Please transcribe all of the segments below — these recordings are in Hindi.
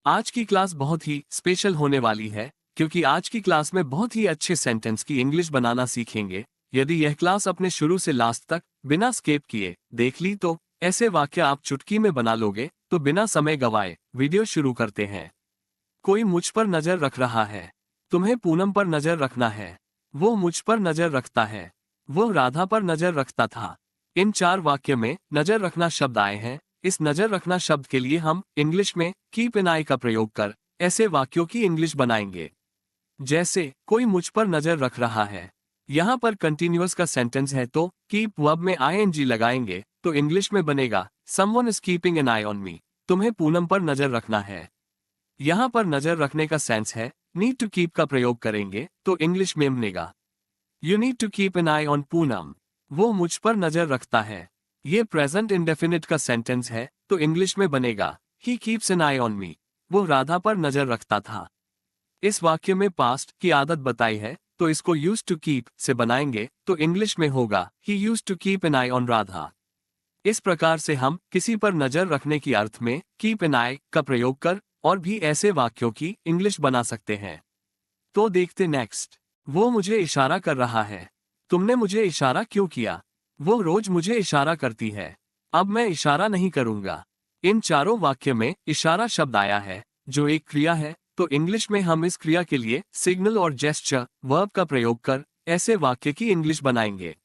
आज की क्लास बहुत ही स्पेशल होने वाली है क्योंकि आज की क्लास में बहुत ही अच्छे सेंटेंस की इंग्लिश बनाना सीखेंगे। यदि यह क्लास अपने शुरू से लास्ट तक बिना स्किप किए देख ली तो ऐसे वाक्य आप चुटकी में बना लोगे। तो बिना समय गवाए वीडियो शुरू करते हैं। कोई मुझ पर नजर रख रहा है। तुम्हें पूनम पर नजर रखना है। वो मुझ पर नजर रखता है। वो राधा पर नजर रखता था। इन 4 वाक्य में नजर रखना शब्द आए हैं। इस नजर रखना शब्द के लिए हम इंग्लिश में कीप एन आई का प्रयोग कर ऐसे वाक्यों की इंग्लिश बनाएंगे। जैसे कोई मुझ पर नजर रख रहा है। यहाँ पर कंटिन्यूअस का सेंटेंस है तो कीप वर्ब में आईएनजी लगाएंगे तो इंग्लिश में बनेगा someone is keeping an eye on मी। तुम्हें पूनम पर नजर रखना है। यहाँ पर नजर रखने का सेंस है नीड टू कीप का प्रयोग करेंगे तो इंग्लिश में बनेगा you need to keep an eye on Poonam. वो मुझ पर नजर रखता है। ये प्रेजेंट इंडेफिनिट का सेंटेंस है तो इंग्लिश में बनेगा he keeps an eye on me. वो राधा पर नजर रखता था। इस वाक्य में पास्ट की आदत बताई है तो इसको यूज टू कीप से बनाएंगे तो इंग्लिश में होगा ही use to keep an eye on Radha. इस प्रकार से हम किसी पर नजर रखने की अर्थ में कीप एन आई का प्रयोग कर और भी ऐसे वाक्यों की इंग्लिश बना सकते हैं। तो देखते नेक्स्ट। वो मुझे इशारा कर रहा है। तुमने मुझे इशारा क्यों किया? वो रोज मुझे इशारा करती है। अब मैं इशारा नहीं करूंगा। इन चारों वाक्य में इशारा शब्द आया है जो एक क्रिया है तो इंग्लिश में हम इस क्रिया के लिए सिग्नल और जेस्चर वर्ब का प्रयोग कर ऐसे वाक्य की इंग्लिश बनाएंगे।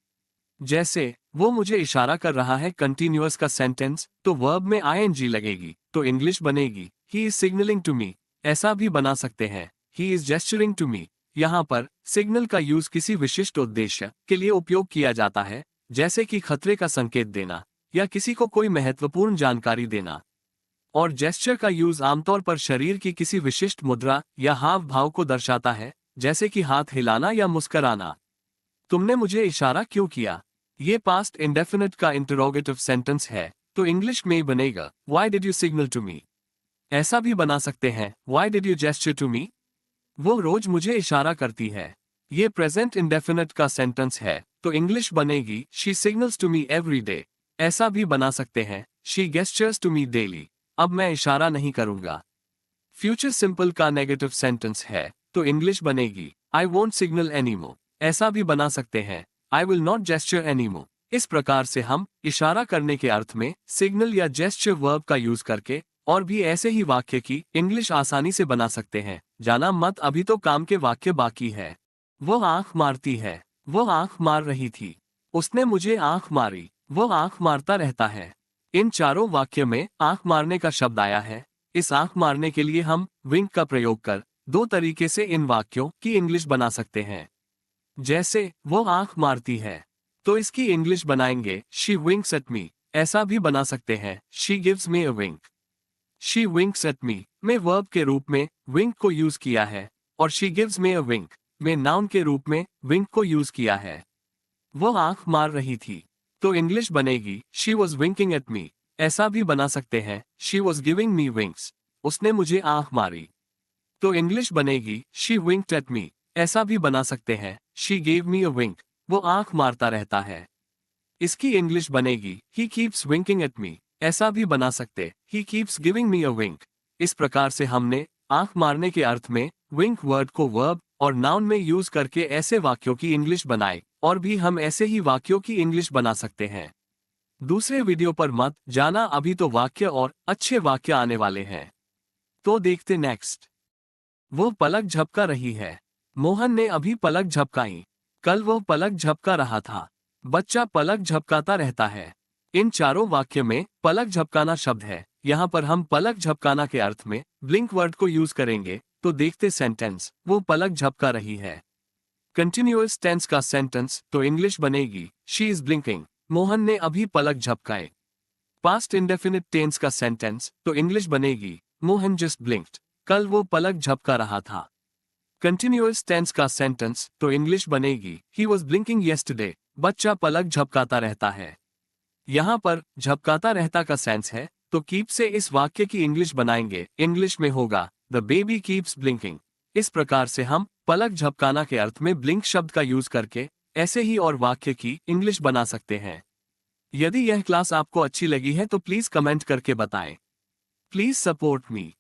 जैसे वो मुझे इशारा कर रहा है कंटिन्यूअस का सेंटेंस तो वर्ब में आईएनजी लगेगी तो इंग्लिश बनेगी he is signalling to me. ऐसा भी बना सकते हैं ही इज जेस्चरिंग टू मी। यहाँ पर सिग्नल का यूज किसी विशिष्ट उद्देश्य के लिए उपयोग किया जाता है जैसे कि खतरे का संकेत देना या किसी को कोई महत्वपूर्ण जानकारी देना। और जेस्चर का यूज आमतौर पर शरीर की किसी विशिष्ट मुद्रा या हाव भाव को दर्शाता है जैसे कि हाथ हिलाना या मुस्कराना। तुमने मुझे इशारा क्यों किया? ये पास्ट इंडेफिनिट का इंटरोगेटिव सेंटेंस है तो इंग्लिश में बनेगा why did you signal to me. ऐसा भी बना सकते हैं why did you gesture to me. वो रोज मुझे इशारा करती है। ये प्रेजेंट इंडेफिनिट का सेंटेंस है तो इंग्लिश बनेगी she signals to every day. ऐसा भी बना सकते हैं she gestures to me daily. अब मैं इशारा नहीं करूंगा। फ्यूचर सिंपल का नेगेटिव सेंटेंस है तो इंग्लिश बनेगी आई वोंट सिग्नल एनीमोर। ऐसा भी बना सकते हैं I will not gesture anymore. इस प्रकार से हम इशारा करने के अर्थ में सिग्नल या जेस्चर वर्ब का यूज करके और भी ऐसे ही वाक्य की इंग्लिश आसानी से बना सकते हैं। जाना मत, अभी तो काम के वाक्य बाकी है। वो आंख मारती है। वो आंख मार रही थी। उसने मुझे आंख मारी। वो आंख मारता रहता है। इन चारों वाक्य में आंख मारने का शब्द आया है। इस आंख मारने के लिए हम विंक का प्रयोग कर 2 तरीके से इन वाक्यों की इंग्लिश बना सकते हैं। जैसे वो आंख मारती है तो इसकी इंग्लिश बनाएंगे शी विंक्स एट मी। ऐसा भी बना सकते हैं she gives me a wink. She winks at me में वर्ब के रूप में विंक को यूज किया है और शी गिव्स मी अ विंक में नाउन के रूप में विंक को यूज किया है। वो आंख मार रही थी तो इंग्लिश बनेगी she was winking at me. ऐसा भी बना सकते हैं she was giving me winks. उसने मुझे आंख मारी तो इंग्लिश बनेगी शी विंक्ड एट मी। ऐसा भी बना सकते हैं शी गेव मी अ विंक। वो आंख मारता रहता है। इसकी इंग्लिश बनेगी he keeps winking at me. ऐसा भी बना सकते he keeps giving me a विंक। इस प्रकार से हमने आंख मारने के अर्थ में विंक वर्ड को वर्ब और नाउन में यूज करके ऐसे वाक्यों की इंग्लिश बनाए और भी हम ऐसे ही वाक्यों की इंग्लिश बना सकते हैं। दूसरे वीडियो पर मत जाना, अभी तो वाक्य और अच्छे वाक्य आने वाले हैं। तो देखते नेक्स्ट। वो पलक झपका रही है। मोहन ने अभी पलक झपकाई। कल वो पलक झपका रहा था। बच्चा पलक झपकाता रहता है। इन चारों वाक्य में पलक झपकाना शब्द है। यहाँ पर हम पलक झपकाना के अर्थ में ब्लिंक वर्ड को यूज करेंगे। तो देखते सेंटेंस। वो पलक झपका रही है। कंटिन्यूअस टेंस का सेंटेंस तो इंग्लिश बनेगी शी इज ब्लिंकिंग। मोहन ने अभी पलक झपकाए। पास्ट इंडेफिनिट टेंस का सेंटेंस तो इंग्लिश बनेगी मोहन जस्ट ब्लिंक्ड। कल वो पलक झपका रहा था। कंटिन्यूअस टेंस का सेंटेंस तो इंग्लिश बनेगी ही वॉज ब्लिंकिंग येस्टरडे। बच्चा पलक झपकाता रहता है। यहाँ पर झपकाता रहता का सेंस है तो कीप से इस वाक्य की इंग्लिश बनाएंगे। इंग्लिश में होगा द बेबी कीप्स ब्लिंकिंग। इस प्रकार से हम पलक झपकाना के अर्थ में ब्लिंक शब्द का यूज करके ऐसे ही और वाक्य की इंग्लिश बना सकते हैं। यदि यह क्लास आपको अच्छी लगी है तो प्लीज कमेंट करके बताएं। Please support me.